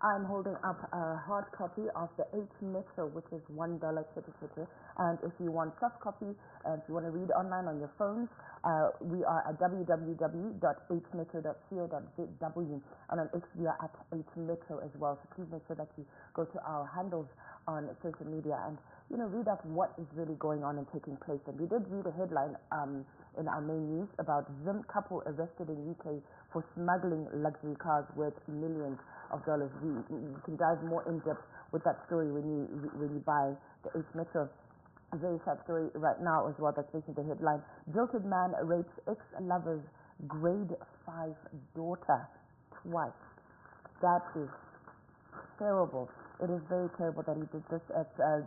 I'm holding up a hard copy of the H Metro, which is $1 ticket. And if you want soft copy, if you want to read online on your phones, we are at www.hmetro.co.zw, and on X we are at hmetro as well. So please make sure that you go to our handles on social media and read up what is really going on and taking place. And we did read a headline in our main news about Zim couple arrested in UK for smuggling luxury cars worth millions of dollars. You can dive more in depth with that story when you buy the H Metro. A very sad story right now as well that's making the headline. Jilted man rapes ex-lover's grade 5 daughter twice. That is terrible. It is very terrible that he did this. A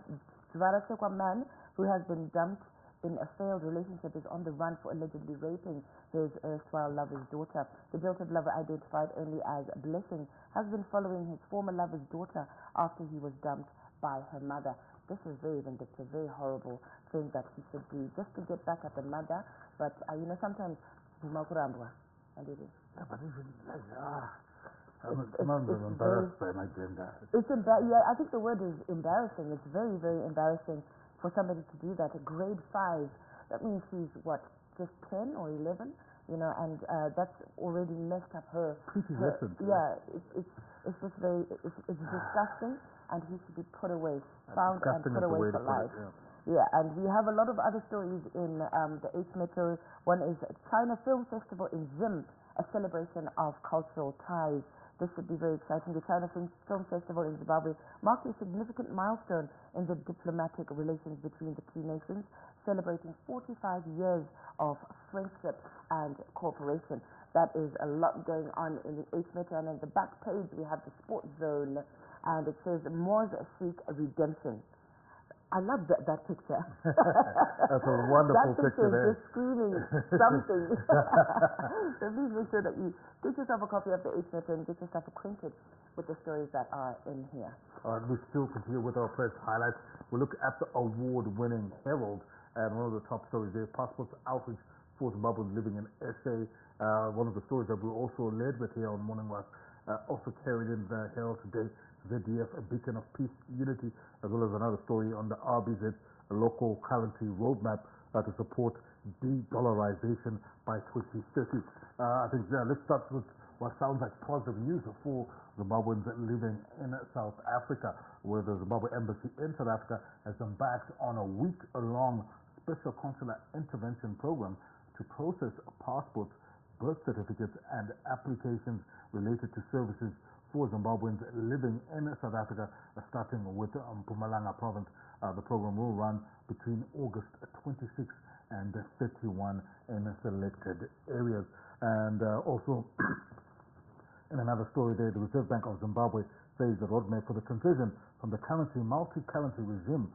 man who has been dumped in a failed relationship is on the run for allegedly raping his erstwhile lover's daughter. The jilted lover, identified only as Blessing, has been following his former lover's daughter after he was dumped by her mother. This is very vindictive, very horrible thing that he should do just to get back at the mother. But sometimes and it is. Yeah, but even I'm embarrassed by my gender. I think the word is embarrassing. It's very, very embarrassing for somebody to do that. A grade 5, that means she's what, just 10 or 11, and that's already messed up her. Yeah, it's just very, it's disgusting, and he should be put away, found and put away for life. Yeah, and we have a lot of other stories in the H Metro. One is China Film Festival in Zim, a celebration of cultural ties. This should be very exciting. The China Film Festival in Zimbabwe marked a significant milestone in the diplomatic relations between the two nations, celebrating 45 years of friendship and cooperation. That is a lot going on in the H Metro. And on the back page, we have the sports zone, and it says Moors seek redemption. I love that picture. That's a wonderful picture there. Just screaming something. So please make sure that you get yourself a copy of the H Metro and get yourself acquainted with the stories that are in here. All right, we still continue with our press highlights. We look at the award-winning Herald, and one of the top stories there, passports outreach for Zimbabweans living in SA. One of the stories that we also led with here on Morning was also carried in the Herald today. ZDF, a beacon of peace, unity, as well as another story on the RBZ, a local currency roadmap to support de-dollarization by 2030. I think let's start with what sounds like positive news for Zimbabweans living in South Africa, where the Zimbabwe Embassy in South Africa has embarked on a week-long special consular intervention program to process passports, birth certificates, and applications related to services for Zimbabweans living in South Africa, starting with Mpumalanga province. The program will run between August 26 and 31 in selected areas. And also, in another story there, the Reserve Bank of Zimbabwe says the roadmap for the transition from the multi-currency regime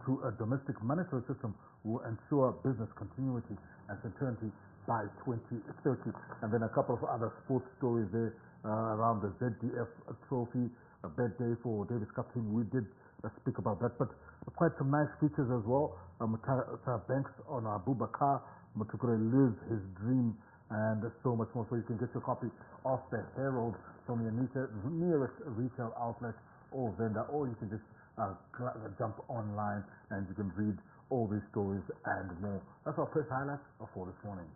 to a domestic monetary system will ensure business continuity and security by 2030. And then a couple of other sports stories there around the ZDF trophy, a bad day for Davis Cup team. We did speak about that, but quite some nice features as well. Banks on Abubakar, Mutukure lives his dream, and so much more. So you can get your copy of the Herald from your nearest retail outlet or vendor, or you can just jump online and you can read all these stories and more. That's our press highlights for this morning.